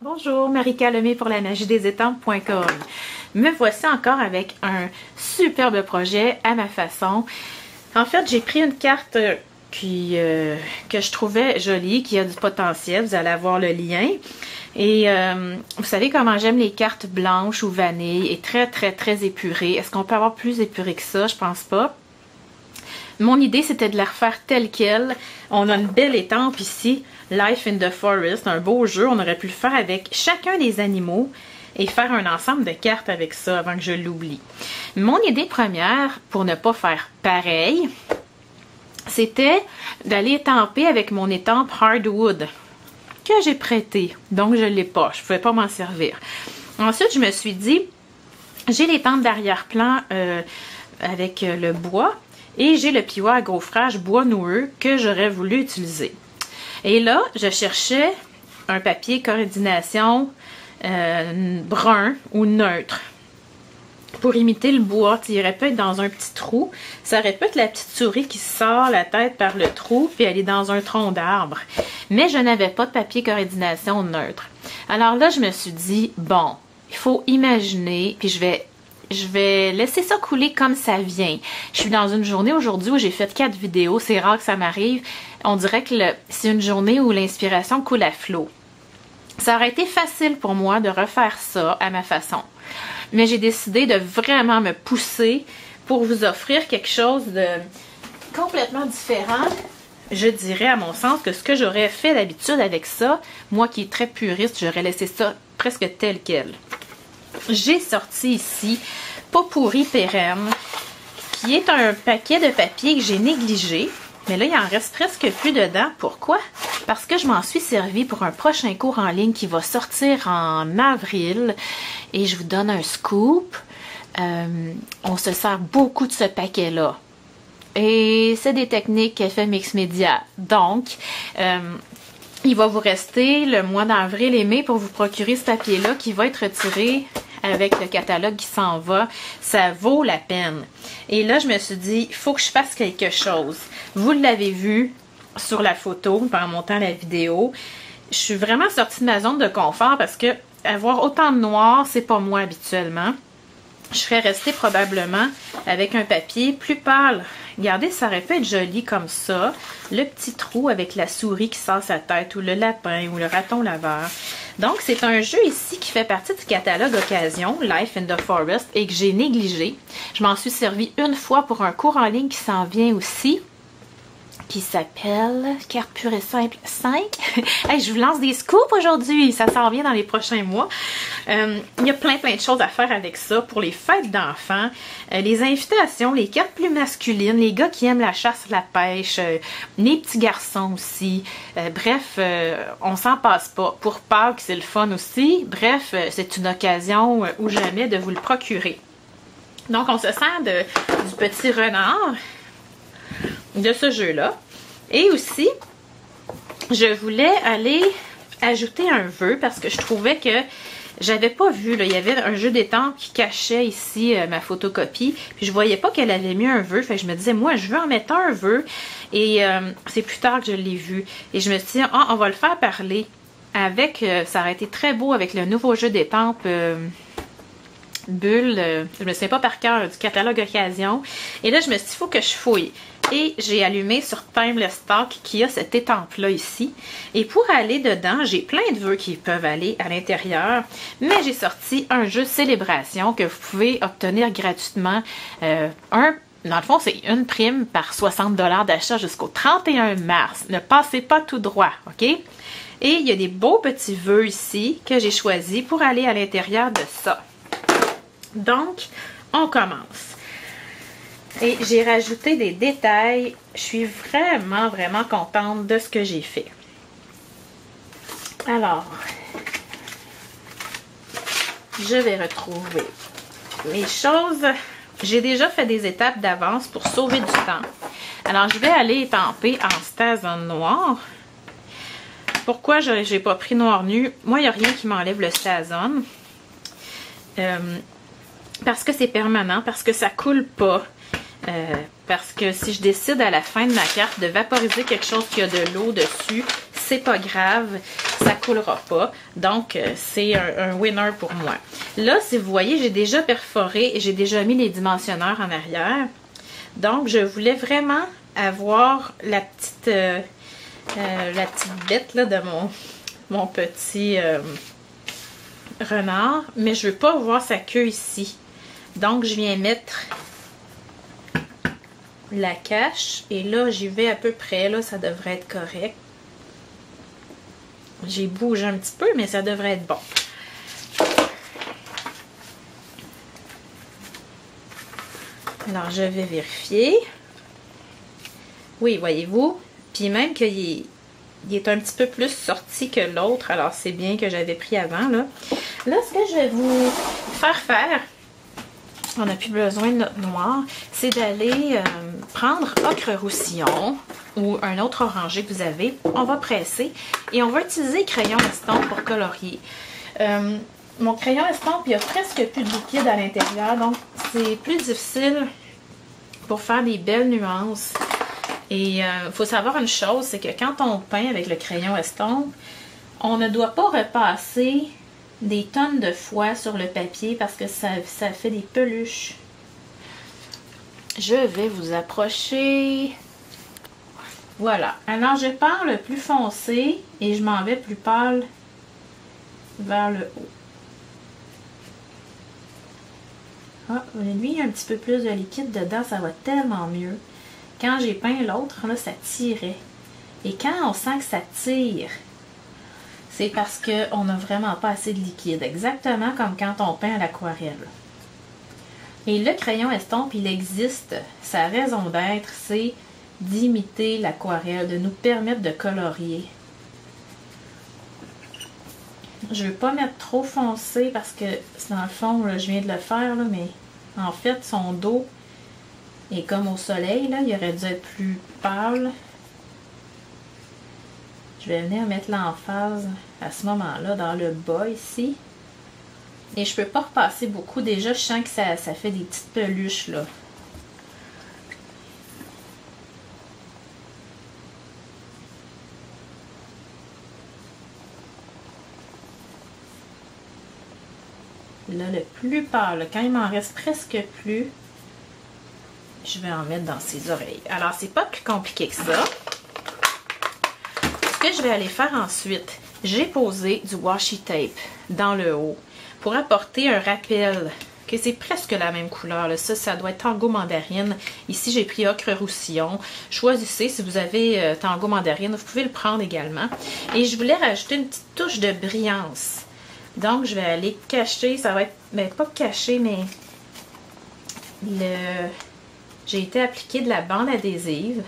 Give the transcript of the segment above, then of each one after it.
Bonjour, Marika Lemay pour la magie des estampes.com. Me voici encore avec un superbe projet à ma façon. En fait, j'ai pris une carte que je trouvais jolie, qui a du potentiel. Vous allez avoir le lien. Et vous savez comment j'aime les cartes blanches ou vanille et très épurées. Est-ce qu'on peut avoir plus épuré que ça? Je pense pas. Mon idée, c'était de la refaire telle qu'elle. On a une belle étampe ici, Life in the Forest, un beau jeu. On aurait pu le faire avec chacun des animaux et faire un ensemble de cartes avec ça avant que je l'oublie. Mon idée première, pour ne pas faire pareil, c'était d'aller étamper avec mon étampe Hardwood que j'ai prêtée. Donc, je ne l'ai pas. Je ne pouvais pas m'en servir. Ensuite, je me suis dit, j'ai l'étampe d'arrière-plan avec le bois. Et j'ai le pioir à gros frage bois noueux que j'aurais voulu utiliser. Et là, je cherchais un papier coordination brun ou neutre pour imiter le bois. Il aurait pu être dans un petit trou. Ça aurait pu être la petite souris qui sort la tête par le trou puis elle est dans un tronc d'arbre. Mais je n'avais pas de papier coordination neutre. Alors là, je me suis dit, bon, il faut imaginer, puis je vais laisser ça couler comme ça vient. Je suis dans une journée aujourd'hui où j'ai fait 4 vidéos. C'est rare que ça m'arrive. On dirait que c'est une journée où l'inspiration coule à flot. Ça aurait été facile pour moi de refaire ça à ma façon. Mais j'ai décidé de vraiment me pousser pour vous offrir quelque chose de complètement différent. Je dirais à mon sens que ce que j'aurais fait d'habitude avec ça, moi qui est très puriste, j'aurais laissé ça presque tel quel. J'ai sorti ici Pot-pourri pérenne, qui est un paquet de papier que j'ai négligé. Mais là, il en reste presque plus dedans. Pourquoi? Parce que je m'en suis servi pour un prochain cours en ligne qui va sortir en avril. Et je vous donne un scoop. On se sert beaucoup de ce paquet-là. Et c'est des techniques FMX Media. Donc, il va vous rester le mois d'avril et mai pour vous procurer ce papier-là qui va être retiré avec le catalogue qui s'en va. Ça vaut la peine. Et là, je me suis dit, il faut que je fasse quelque chose. Vous l'avez vu sur la photo, en montant la vidéo. Je suis vraiment sortie de ma zone de confort parce que avoir autant de noir, c'est pas moi habituellement. Je serais restée probablement avec un papier plus pâle. Regardez, ça aurait pu être joli comme ça. Le petit trou avec la souris qui sort sa tête, ou le lapin, ou le raton laveur. Donc, c'est un jeu ici qui fait partie du catalogue Occasion, Life in the Forest, et que j'ai négligé. Je m'en suis servi une fois pour un cours en ligne qui s'en vient aussi, qui s'appelle Carte pure et simple 5. Hey, je vous lance des scoops aujourd'hui, ça s'en vient dans les prochains mois. Il y a plein de choses à faire avec ça pour les fêtes d'enfants, les invitations, les cartes plus masculines, les gars qui aiment la chasse, la pêche, les petits garçons aussi. Bref, on s'en passe pas. Pour Pâques, c'est le fun aussi. Bref, c'est une occasion ou jamais de vous le procurer. Donc, on se sert du petit renard de ce jeu-là. Et aussi, je voulais aller ajouter un vœu parce que je trouvais que j'avais pas vu, là, il y avait un jeu d'étampes qui cachait ici ma photocopie, puis je voyais pas qu'elle avait mis un vœu, fait que je me disais, moi, je veux en mettre un vœu, et c'est plus tard que je l'ai vu. Et je me suis dit, ah, on va le faire parler avec, ça aurait été très beau avec le nouveau jeu d'étampes Bulle, je me souviens pas par cœur, du catalogue Occasion. Et là, je me suis dit, il faut que je fouille. Et j'ai allumé sur Timeless Stock qui a cette étampe-là ici. Et pour aller dedans, j'ai plein de vœux qui peuvent aller à l'intérieur. Mais j'ai sorti un jeu célébration que vous pouvez obtenir gratuitement. Dans le fond, c'est une prime par 60 $ d'achat jusqu'au 31 mars. Ne passez pas tout droit, OK? Et il y a des beaux petits vœux ici que j'ai choisis pour aller à l'intérieur de ça. Donc, on commence. Et j'ai rajouté des détails. Je suis vraiment contente de ce que j'ai fait. Alors, je vais retrouver mes choses. J'ai déjà fait des étapes d'avance pour sauver du temps. Alors, je vais aller étamper en Stazon noir. Pourquoi je n'ai pas pris noir nu? Moi, il n'y a rien qui m'enlève le Stazon. Parce que c'est permanent, parce que ça coule pas. Parce que si je décide à la fin de ma carte de vaporiser quelque chose qui a de l'eau dessus, c'est pas grave, ça coulera pas. Donc, c'est un winner pour moi. Là, si vous voyez, j'ai déjà perforé et j'ai déjà mis les dimensionneurs en arrière. Donc, je voulais vraiment avoir la petite bête là, de mon petit renard. Mais je veux pas voir sa queue ici. Donc, je viens mettre la cache. Et là, j'y vais à peu près. Là, ça devrait être correct. J'ai bougé un petit peu, mais ça devrait être bon. Alors, je vais vérifier. Oui, voyez-vous? Puis même qu'il est un petit peu plus sorti que l'autre. Alors, c'est bien que j'avais pris avant, là. Là, ce que je vais vous faire, on n'a plus besoin de notre noir, c'est d'aller prendre ocre roussillon ou un autre orangé que vous avez. On va presser et on va utiliser crayon estompe pour colorier. Mon crayon estompe, il y a presque plus de liquide à l'intérieur, donc c'est plus difficile pour faire des belles nuances. Et il faut savoir une chose, c'est que quand on peint avec le crayon estompe, on ne doit pas repasser des tonnes de fois sur le papier parce que ça fait des peluches. Je vais vous approcher. Voilà. Alors, je pars le plus foncé et je m'en vais plus pâle vers le haut. Ah, lui, il y a un petit peu plus de liquide dedans, ça va tellement mieux. Quand j'ai peint l'autre, là, ça tirait. Et quand on sent que ça tire, c'est parce qu'on n'a vraiment pas assez de liquide. Exactement comme quand on peint à l'aquarelle. Et le crayon estompe, il existe. Sa raison d'être, c'est d'imiter l'aquarelle, de nous permettre de colorier. Je ne veux pas mettre trop foncé parce que dans le fond, là, je viens de le faire, là, mais en fait, son dos est comme au soleil. Là, il aurait dû être plus pâle. Je vais venir mettre l'emphase à ce moment-là dans le bas ici. Et je ne peux pas repasser beaucoup. Déjà, je sens que ça fait des petites peluches là. Là, le plus pâle, quand il m'en reste presque plus, je vais en mettre dans ses oreilles. Alors, c'est pas plus compliqué que ça. Ce que je vais aller faire ensuite, j'ai posé du washi tape dans le haut pour apporter un rappel que c'est presque la même couleur. Là. Ça doit être tango mandarine. Ici, j'ai pris ocre roussillon. Choisissez, si vous avez tango mandarine, vous pouvez le prendre également. Et je voulais rajouter une petite touche de brillance. Donc, je vais aller cacher, ça va être, ben, pas cacher, mais j'ai été appliquer de la bande adhésive.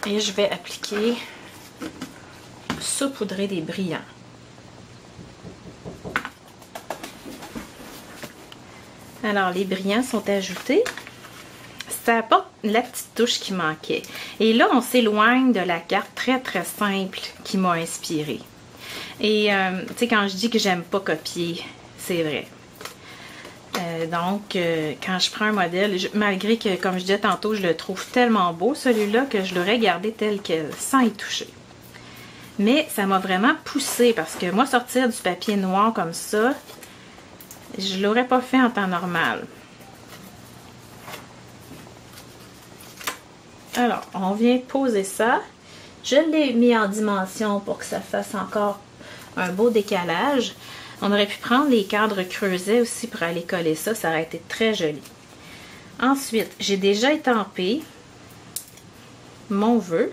Et je vais appliquer, saupoudrer des brillants. Alors, les brillants sont ajoutés. Ça apporte la petite touche qui manquait. Et là, on s'éloigne de la carte très très simple qui m'a inspirée. Et tu sais, quand je dis que j'aime pas copier, c'est vrai. Donc, quand je prends un modèle, malgré que, comme je disais tantôt, je le trouve tellement beau, celui-là, que je l'aurais gardé tel quel, sans y toucher. Mais ça m'a vraiment poussé parce que moi, sortir du papier noir comme ça, je l'aurais pas fait en temps normal. Alors, on vient poser ça. Je l'ai mis en dimension pour que ça fasse encore un beau décalage. On aurait pu prendre les cadres creusets aussi pour aller coller ça. Ça aurait été très joli. Ensuite, j'ai déjà étampé mon vœu.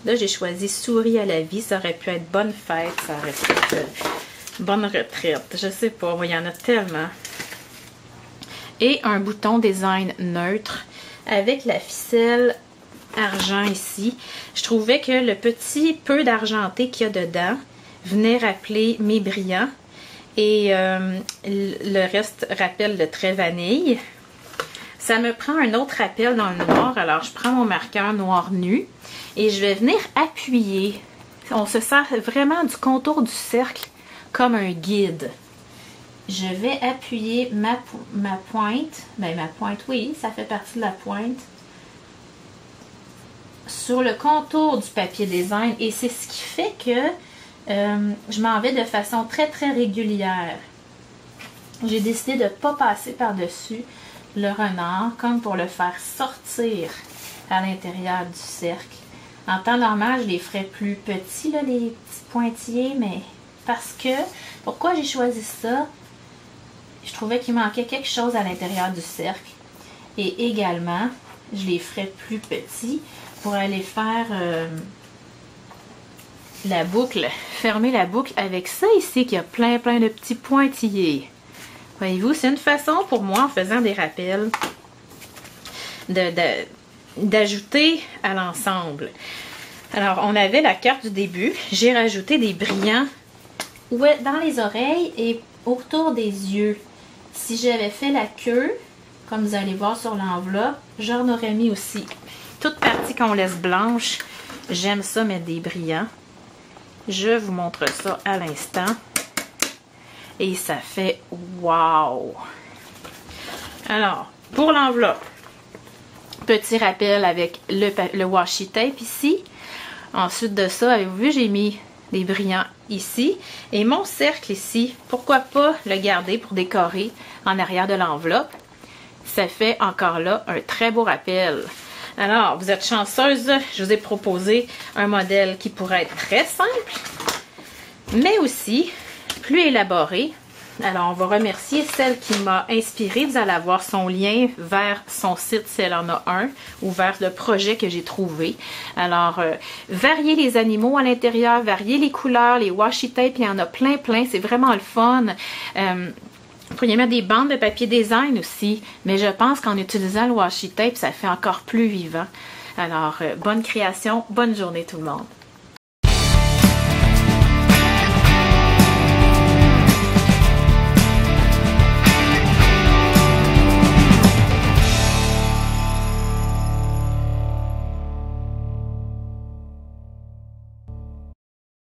Là, j'ai choisi souris à la vie. Ça aurait pu être bonne fête. Ça aurait pu être bonne retraite. Je sais pas. Il y en a tellement. Et un bouton design neutre avec la ficelle argent ici. Je trouvais que le petit peu d'argenté qu'il y a dedans venait rappeler mes brillants. Et le reste rappelle le trait vanille. Ça me prend un autre rappel dans le noir. Alors, je prends mon marqueur noir nu et je vais venir appuyer. On se sert vraiment du contour du cercle comme un guide. Je vais appuyer ma pointe. Ben, ma pointe, oui, ça fait partie de la pointe. sur le contour du papier design et c'est ce qui fait que je m'en vais de façon très régulière. J'ai décidé de ne pas passer par-dessus le renard comme pour le faire sortir à l'intérieur du cercle. En temps normal, je les ferais plus petits, là, les petits pointillés, mais parce que, pourquoi j'ai choisi ça? Je trouvais qu'il manquait quelque chose à l'intérieur du cercle. Et également, je les ferais plus petits pour aller faire la boucle, fermer la boucle avec ça ici qui a plein de petits pointillés. Voyez-vous, c'est une façon pour moi, en faisant des rappels, d'ajouter à l'ensemble. Alors, on avait la carte du début. J'ai rajouté des brillants dans les oreilles et autour des yeux. Si j'avais fait la queue, comme vous allez voir sur l'enveloppe, j'en aurais mis aussi. Toute partie qu'on laisse blanche, j'aime ça mettre des brillants. Je vous montre ça à l'instant. Et ça fait wow! Alors, pour l'enveloppe, petit rappel avec le washi tape ici. Ensuite de ça, avez-vous vu, j'ai mis des brillants ici. Et mon cercle ici, pourquoi pas le garder pour décorer en arrière de l'enveloppe? Ça fait encore là un très beau rappel. Alors, vous êtes chanceuse, je vous ai proposé un modèle qui pourrait être très simple, mais aussi plus élaboré. Alors, on va remercier celle qui m'a inspirée. Vous allez avoir son lien vers son site si elle en a un ou vers le projet que j'ai trouvé. Alors, varier les animaux à l'intérieur, varier les couleurs, les washi tape, il y en a plein. C'est vraiment le fun. Vous pourriez mettre des bandes de papier design aussi, mais je pense qu'en utilisant le washi tape, ça fait encore plus vivant. Alors, bonne création, bonne journée tout le monde.